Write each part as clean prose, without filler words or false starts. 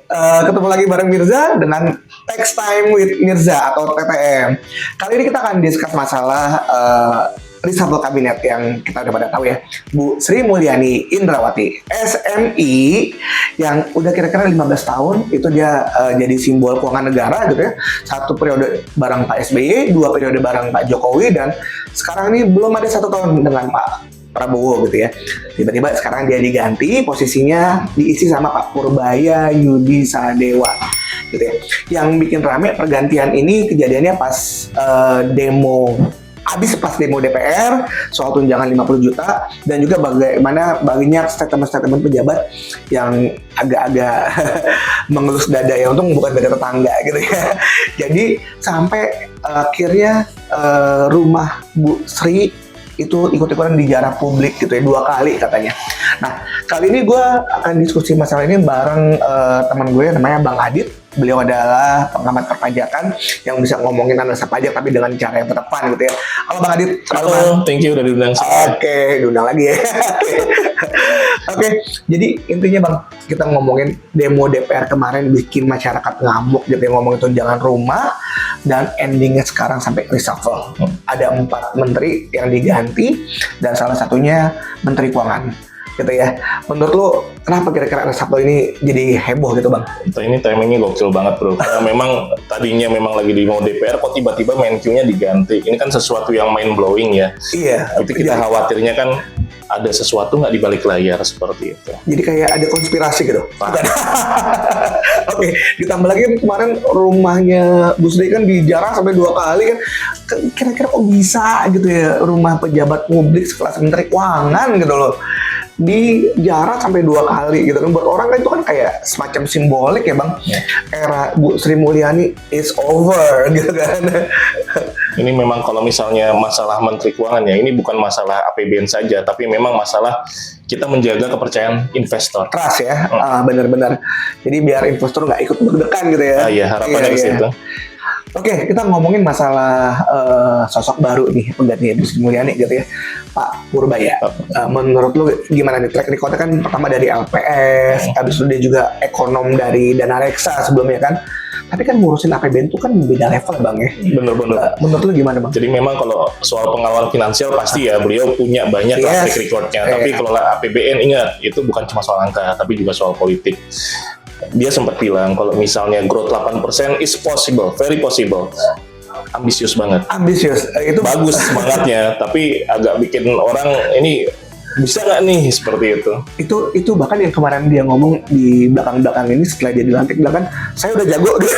Ketemu lagi bareng Mirza dengan Text Time with Mirza atau TTM. Kali ini kita akan discuss masalah reshuffle kabinet yang kita udah pada tahu ya. Bu Sri Mulyani Indrawati, SMI, yang udah kira-kira 15 tahun itu dia jadi simbol keuangan negara gitu ya. Satu periode bareng Pak SBY, 2 periode bareng Pak Jokowi, dan sekarang ini belum ada 1 tahun dengan Pak Prabowo gitu ya. Tiba-tiba sekarang dia diganti, posisinya diisi sama Pak Purbaya Yudi Sadewa gitu ya. Yang bikin rame pergantian ini kejadiannya pas pas demo DPR soal tunjangan 50 juta, dan juga bagaimana banyak statement-statement pejabat yang agak-agak mengelus dada ya, untung bukan dada tetangga gitu ya. Jadi sampai akhirnya rumah Bu Sri itu ikut-ikutan dijarah publik gitu ya, 2 kali katanya. Nah, kali ini gue akan diskusi masalah ini bareng teman gue namanya Bang Adit. Beliau adalah pengamat perpajakan yang bisa ngomongin analisa pajak tapi dengan cara yang tetap fun gitu ya. Halo Bang Adit. Halo, thank you udah diundang. Oke, diundang lagi ya. Oke, jadi intinya Bang, kita ngomongin demo DPR kemarin bikin masyarakat ngamuk gitu ya, ngomongin tunjangan rumah, dan endingnya sekarang sampai reshuffle. Ada 4 menteri yang diganti dan salah satunya Menteri Keuangan gitu ya. Menurut lo kenapa kira-kira reshuffle ini jadi heboh gitu Bang? Ini timingnya gokil banget bro, karena memang tadinya memang lagi di mau DPR, kok tiba-tiba Menkyu-nya diganti. Ini kan sesuatu yang mind blowing ya. Iya. Itu kita khawatirnya kan ada sesuatu nggak di balik layar seperti itu. Jadi kayak ada konspirasi gitu. Oke, ditambah lagi kemarin rumahnya Bu Sri kan dijarah sampai 2 kali kan. Kira-kira kok bisa gitu ya rumah pejabat publik sekelas Menteri Keuangan gitu loh dijarah sampai 2 kali gitu kan. Buat orang kan itu kan kayak semacam simbolik ya Bang. Era Bu Sri Mulyani is over gitu kan. Ini memang kalau misalnya masalah Menteri Keuangan ya, ini bukan masalah APBN saja, tapi memang masalah kita menjaga kepercayaan investor. Trust ya, benar-benar. Jadi biar investor nggak ikut deg-degan gitu ya. Iya, harapannya ke situ. Oke, kita ngomongin masalah sosok baru nih pengganti Bu Sri Mulyani gitu ya, Pak Purbaya. Menurut lu gimana nih track recordnya? Kan pertama dari LPS, habis itu dia juga ekonom dari Dana Reksa sebelumnya kan. Tapi kan ngurusin APBN itu kan beda level Bang ya. Bener-bener. Menurut lu gimana Bang? Jadi memang kalau soal pengawalan finansial pasti ya beliau punya banyak track recordnya. Tapi kalau APBN ingat, itu bukan cuma soal angka, tapi juga soal politik. Dia sempat bilang kalau misalnya growth 8% is possible, very possible. Ambisius banget. Ambisius, itu bagus semangatnya, tapi agak bikin orang ini bisa nggak nih seperti itu. Itu bahkan yang kemarin dia ngomong di belakang ini setelah dia dilantik, bilang kan saya udah jago gitu.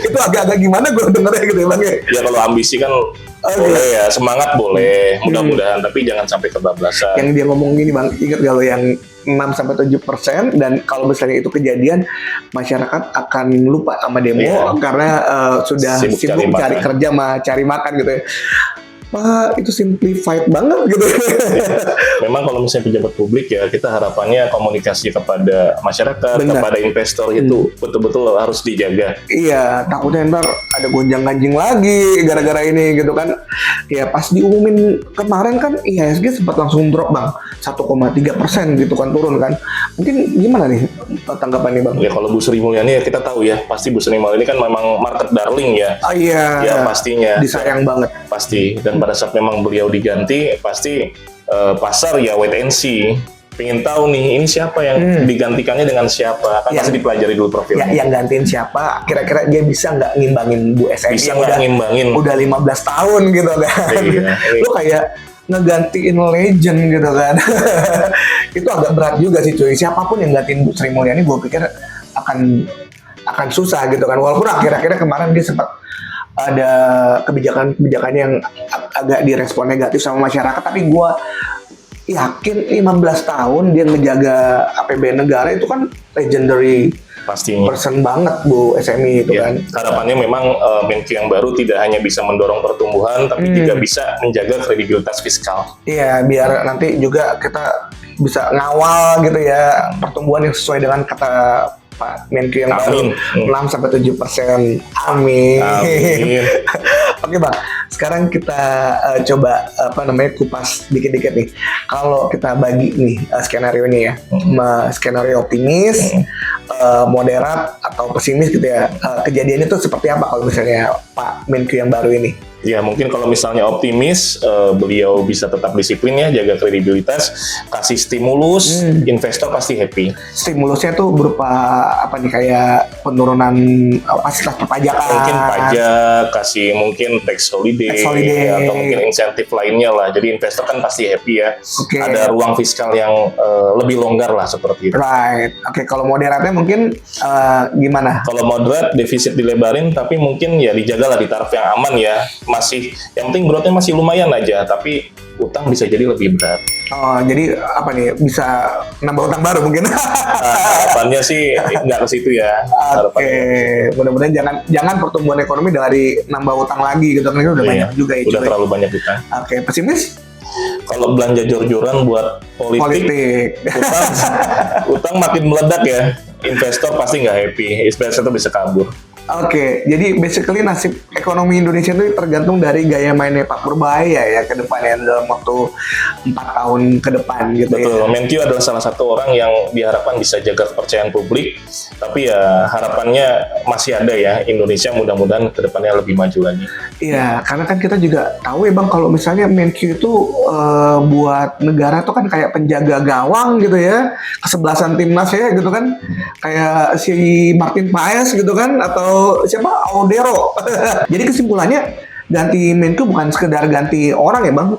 Itu agak-agak gimana gue dengernya gitu ya Bang ya. Ya kalau ambisi kan boleh ya, semangat boleh, mudah-mudahan, tapi jangan sampai kebablasan. Yang dia ngomong gini Bang, ingat gak lo yang 6-7%, dan kalau misalnya itu kejadian masyarakat akan lupa sama demo karena sudah sibuk cari kerja sama cari makan gitu ya. Pak, itu simplified banget gitu. Memang kalau misalnya pejabat publik ya, kita harapannya komunikasi kepada masyarakat, kepada investor itu betul-betul harus dijaga. Iya, takutnya ntar ada gonjang-ganjing lagi gara-gara ini gitu kan. Ya pas diumumin kemarin kan IHSG sempat langsung drop Bang, 1,3% gitu kan, turun kan. Mungkin gimana nih tanggapannya Bang? Ya kalau Bu Sri Mulyani ya kita tahu ya, pasti Bu Sri Mulyani kan memang market darling ya. Iya. Ya pastinya. Disayang banget. Pasti, dan pada saat memang beliau diganti, pasti pasar ya wait and see. Pengen tahu nih, ini siapa yang digantikannya dengan siapa? Kan pasti dipelajari dulu profilnya. Yang gantiin siapa? Kira-kira dia bisa nggak ngimbangin Bu SMI? Bisa nggak ngimbangin? Udah 15 tahun gitu kan. Iya. Lu kayak ngegantiin legend gitu kan. Itu agak berat juga sih cuy. Siapapun yang gantiin Bu Sri Mulyani, gue pikir akan susah gitu kan. Walaupun akhir-akhirnya kemarin dia sempat ada kebijakan-kebijakan yang agak direspon negatif sama masyarakat, tapi gue yakin 15 tahun dia ngejaga APBN negara itu kan legendary pastinya person banget Bu SMI itu kan. Harapannya memang Menkyu yang baru tidak hanya bisa mendorong pertumbuhan, tapi juga bisa menjaga kredibilitas fiskal. Iya, biar nanti juga kita bisa ngawal gitu ya pertumbuhan yang sesuai dengan kata Pak Menkyu yang baru, 6-7%. Amin. Amin. Oke Bang, sekarang kita coba kupas dikit-dikit nih. Kalau kita bagi nih skenario ini ya, skenario optimis, moderat atau pesimis gitu ya. Kejadiannya tuh seperti apa kalau misalnya Pak Menkyu yang baru ini? Ya mungkin kalau misalnya optimis, beliau bisa tetap disiplin ya, jaga kredibilitas, kasih stimulus, investor pasti happy. Stimulusnya tuh berupa apa nih, kayak penurunan fasilitas perpajakan? Mungkin pajak, kasih mungkin tax holiday, atau mungkin insentif lainnya lah. Jadi investor kan pasti happy ya. Ada ruang fiskal yang lebih longgar lah seperti itu. Right. Kalau moderatnya mungkin gimana? Kalau moderat, defisit dilebarin, tapi mungkin ya dijagalah di taraf yang aman ya. Masih, yang penting growth-nya masih lumayan aja, tapi utang bisa jadi lebih berat. Oh, jadi apa nih, bisa nambah utang baru mungkin? Harapannya sih nggak ke situ ya. Mudah-mudahan jangan pertumbuhan ekonomi dari nambah utang lagi gitu kan, udah banyak juga ya. Udah terlalu banyak utang. Pesimis? Kalau belanja jor-joran buat politik. Utang makin meledak ya. Investor pasti nggak happy, investor bisa kabur. Jadi basically nasib ekonomi Indonesia itu tergantung dari gaya mainnya Pak Purbaya ya ke depannya dalam waktu 4 tahun ke depan gitu. Betul, Menkyu adalah salah satu orang yang diharapkan bisa jaga kepercayaan publik, tapi ya harapannya masih ada ya, Indonesia mudah-mudahan ke depannya lebih maju lagi. Iya, karena kan kita juga tahu ya Bang, kalau misalnya Menkyu itu buat negara tuh kan kayak penjaga gawang gitu ya, kesebelasan timnas ya gitu kan, kayak si Martin Paes gitu kan, atau siapa, Audero. Jadi kesimpulannya ganti Menkyu bukan sekedar ganti orang ya Bang.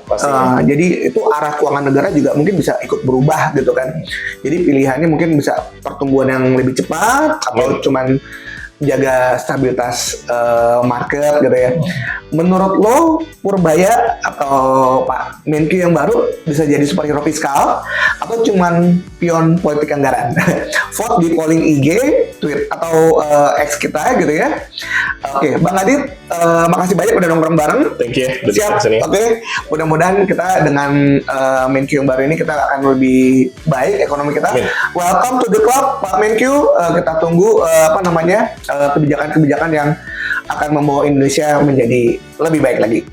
Jadi itu arah keuangan negara juga mungkin bisa ikut berubah gitu kan. Jadi pilihannya mungkin bisa pertumbuhan yang lebih cepat atau cuman jaga stabilitas market gitu ya. Menurut lo Purbaya atau Pak Menkyu yang baru bisa jadi superhero fiskal atau cuman pion politik anggaran? Vote di polling IG, tweet atau X kita gitu ya. Bang Adit, makasih banyak udah nongkrong bareng. Thank you. Siap. Mudah-mudahan kita dengan Menkyu yang baru ini kita akan lebih baik ekonomi kita. Welcome to the club Pak Menkyu. Kita tunggu kebijakan-kebijakan yang akan membawa Indonesia menjadi lebih baik lagi.